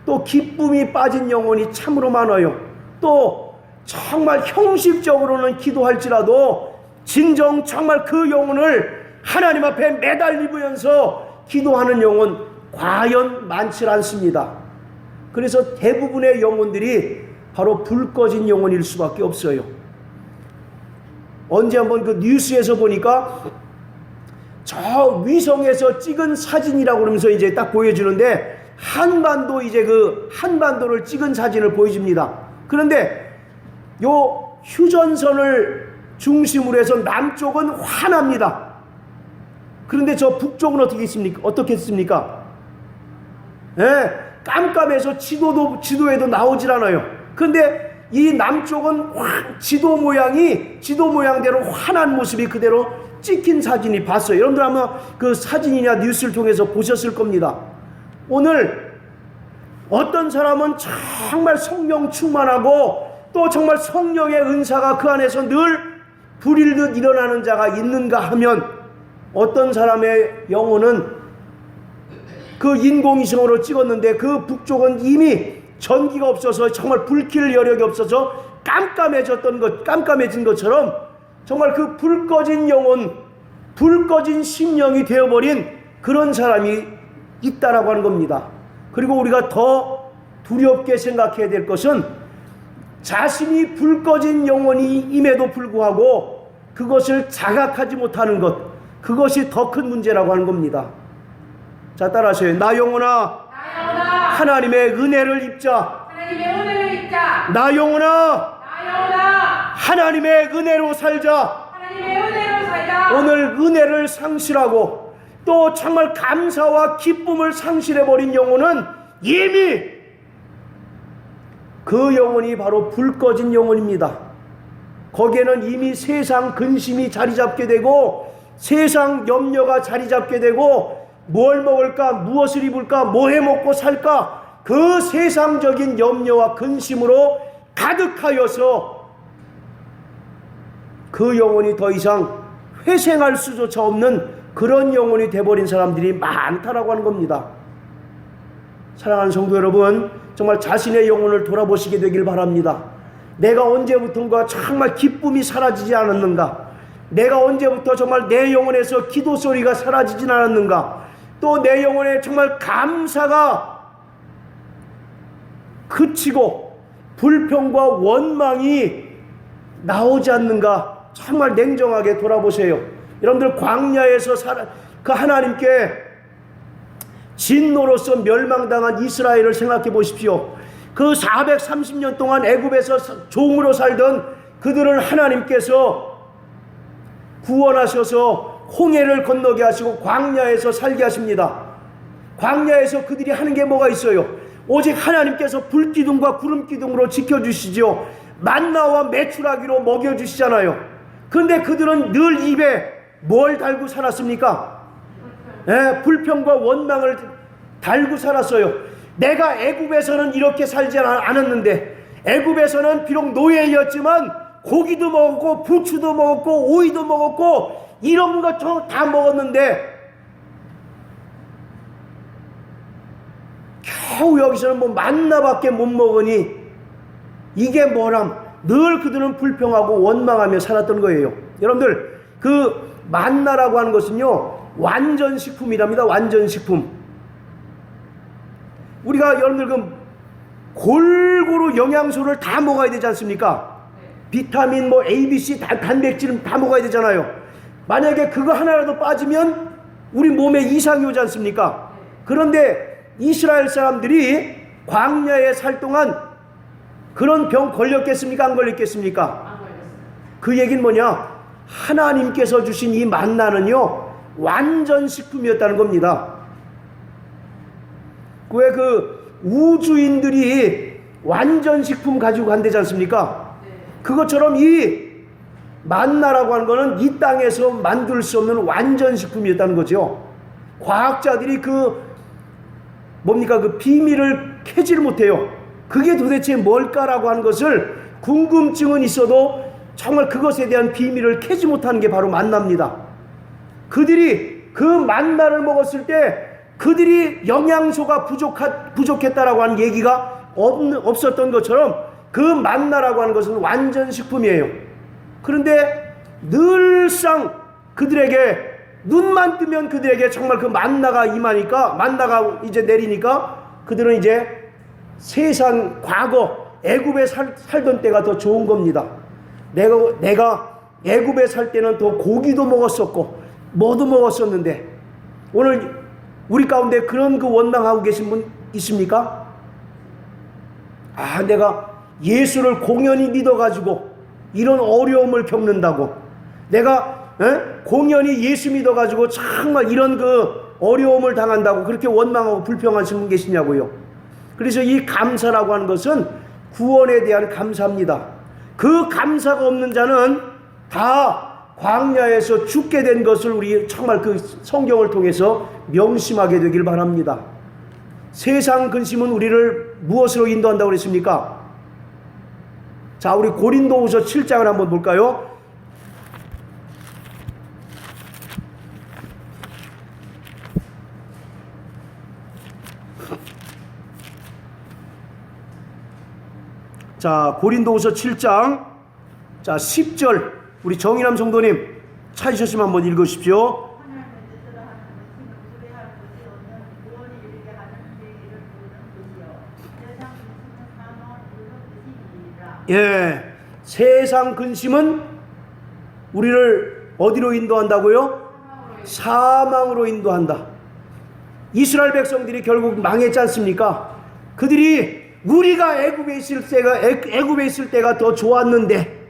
또 기쁨이 빠진 영혼이 참으로 많아요. 또 정말 형식적으로는 기도할지라도 진정 정말 그 영혼을 하나님 앞에 매달리면서 기도하는 영혼 과연 많지 않습니다. 그래서 대부분의 영혼들이 바로 불 꺼진 영혼일 수밖에 없어요. 언제 한번 그 뉴스에서 보니까 저 위성에서 찍은 사진이라고 그러면서 이제 딱 보여주는데 한반도 이제 그 한반도를 찍은 사진을 보여줍니다. 그런데 요 휴전선을 중심으로 해서 남쪽은 환합니다. 그런데 저 북쪽은 어떻게 있습니까? 어떻게 했습니까? 예, 깜깜해서 지도에도 나오질 않아요. 그런데 이 남쪽은 지도 모양대로 환한 모습이 그대로 찍힌 사진이 봤어요. 여러분들 아마 그 사진이나 뉴스를 통해서 보셨을 겁니다. 오늘 어떤 사람은 정말 성령 충만하고 또 정말 성령의 은사가 그 안에서 늘 불일듯 일어나는 자가 있는가 하면 어떤 사람의 영혼은 그 인공위성으로 찍었는데 그 북쪽은 이미 전기가 없어서 정말 불킬 여력이 없어서 깜깜해진 것처럼 정말 그 불 꺼진 영혼, 불 꺼진 심령이 되어버린 그런 사람이 있다라고 하는 겁니다. 그리고 우리가 더 두렵게 생각해야 될 것은 자신이 불 꺼진 영혼이 임에도 불구하고 그것을 자각하지 못하는 것, 그것이 더 큰 문제라고 하는 겁니다. 자, 따라하세요. 나 영혼아, 하나님의 은혜를 입자. 나 영혼아, 하나님의 은혜로 살자. 오늘 은혜를 상실하고 또 정말 감사와 기쁨을 상실해버린 영혼은 이미 그 영혼이 바로 불 꺼진 영혼입니다. 거기에는 이미 세상 근심이 자리 잡게 되고 세상 염려가 자리 잡게 되고 뭘 먹을까, 무엇을 입을까, 뭐 해 먹고 살까, 그 세상적인 염려와 근심으로 가득하여서 그 영혼이 더 이상 회생할 수조차 없는 그런 영혼이 돼버린 사람들이 많다라고 하는 겁니다. 사랑하는 성도 여러분, 정말 자신의 영혼을 돌아보시게 되길 바랍니다. 내가 언제부턴가 정말 기쁨이 사라지지 않았는가? 내가 언제부터 정말 내 영혼에서 기도 소리가 사라지진 않았는가? 또 내 영혼에 정말 감사가 그치고 불평과 원망이 나오지 않는가? 정말 냉정하게 돌아보세요. 여러분들 광야에서 그 하나님께 진노로서 멸망당한 이스라엘을 생각해 보십시오. 그 430년 동안 애굽에서 종으로 살던 그들을 하나님께서 구원하셔서 홍해를 건너게 하시고 광야에서 살게 하십니다. 광야에서 그들이 하는 게 뭐가 있어요? 오직 하나님께서 불기둥과 구름기둥으로 지켜주시죠. 만나와 메추라기로 먹여주시잖아요. 그런데 그들은 늘 입에 뭘 달고 살았습니까? 불평과 원망을 달고 살았어요. 내가 애굽에서는 이렇게 살지 않았는데, 애굽에서는 비록 노예였지만 고기도 먹었고 부추도 먹었고 오이도 먹었고 이런 것 다 먹었는데 겨우 여기서는 뭐 만나밖에 못 먹으니 이게 뭐람? 늘 그들은 불평하고 원망하며 살았던 거예요. 여러분들, 그 만나라고 하는 것은요, 완전식품이랍니다. 완전식품. 우리가 여러분들 그 골고루 영양소를 다 먹어야 되지 않습니까? 비타민, 뭐 ABC, 단백질 다 먹어야 되잖아요. 만약에 그거 하나라도 빠지면 우리 몸에 이상이 오지 않습니까? 그런데 이스라엘 사람들이 광야에 살 동안 그런 병 걸렸겠습니까? 안 걸렸겠습니까? 안 걸렸어요. 그 얘기는 뭐냐? 하나님께서 주신 이 만나는요, 완전 식품이었다는 겁니다. 왜 그 우주인들이 완전 식품 가지고 간대지 않습니까? 그것처럼 이 만나라고 하는 거는 이 땅에서 만들 수 없는 완전 식품이었다는 거죠. 과학자들이 그 뭡니까? 그 비밀을 캐지를 못해요. 그게 도대체 뭘까라고 하는 것을 궁금증은 있어도 정말 그것에 대한 비밀을 캐지 못하는 게 바로 만나입니다. 그들이 그 만나를 먹었을 때 그들이 영양소가 부족했다라고 하는 얘기가 없었던 것처럼 그 만나라고 하는 것은 완전 식품이에요. 그런데 늘상 그들에게 눈만 뜨면 그들에게 정말 그 만나가 임하니까, 만나가 이제 내리니까 그들은 이제 세상 과거 애굽에 살던 때가 더 좋은 겁니다. 내가 애굽에 살 때는 더 고기도 먹었었고 뭐도 먹었었는데, 오늘 우리 가운데 그런 그 원망하고 계신 분 있습니까? 내가 예수를 공연히 믿어가지고 이런 어려움을 겪는다고, 내가 공연히 예수 믿어가지고 정말 이런 그 어려움을 당한다고 그렇게 원망하고 불평하시는 분 계시냐고요. 그래서 이 감사라고 하는 것은 구원에 대한 감사입니다. 그 감사가 없는 자는 다 광야에서 죽게 된 것을 우리 정말 그 성경을 통해서 명심하게 되길 바랍니다. 세상 근심은 우리를 무엇으로 인도한다고 그랬습니까? 자, 우리 고린도후서 7장을 한번 볼까요? 자, 고린도후서 7장, 자 10절, 우리 정인함 성도님 찾으셨으면 한번 읽으십시오. 예, 세상 근심은 우리를 어디로 인도한다고요? 사망으로 인도한다. 이스라엘 백성들이 결국 망했지 않습니까? 그들이 우리가 애굽에 있을 때가 더 좋았는데,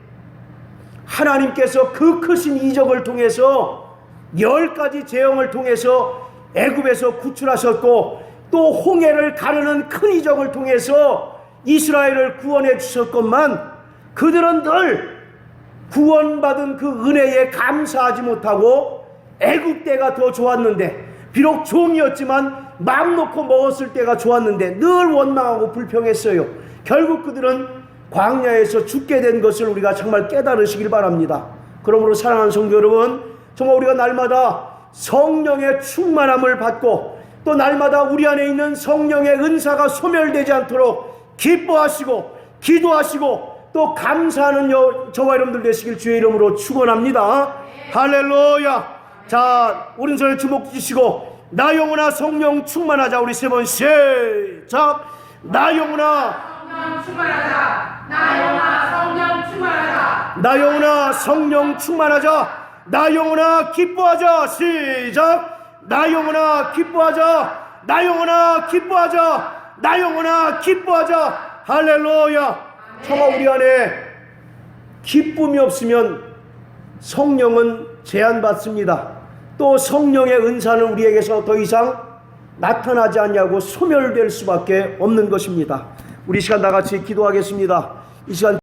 하나님께서 그 크신 이적을 통해서 10가지 재앙을 통해서 애굽에서 구출하셨고, 또 홍해를 가르는 큰 이적을 통해서 이스라엘을 구원해 주셨건만, 그들은 늘 구원받은 그 은혜에 감사하지 못하고 애굽 때가 더 좋았는데, 비록 종이었지만 마음 놓고 먹었을 때가 좋았는데 늘 원망하고 불평했어요. 결국 그들은 광야에서 죽게 된 것을 우리가 정말 깨달으시길 바랍니다. 그러므로 사랑하는 성도 여러분, 정말 우리가 날마다 성령의 충만함을 받고 또 날마다 우리 안에 있는 성령의 은사가 소멸되지 않도록 기뻐하시고 기도하시고 또 감사하는 저와 여러분들 되시길 주의 이름으로 축원합니다. 할렐루야. 자, 오른손에 주먹 쥐시고 나 영혼아 성령 충만하자. 우리 세 번 시작. 나 영혼아 성령 충만하자. 나 영혼아 성령 충만하자. 나 영혼아 성령 충만하자. 나 영혼아 기뻐하자. 시작. 나 영혼아 기뻐하자. 나 영혼아 기뻐하자. 나 영혼아 기뻐하자. 할렐루야. 정말 우리 안에 기쁨이 없으면 성령은 제한받습니다. 또 성령의 은사는 우리에게서 더 이상 나타나지 않냐고 소멸될 수밖에 없는 것입니다. 우리 시간 다 같이 기도하겠습니다. 이 시간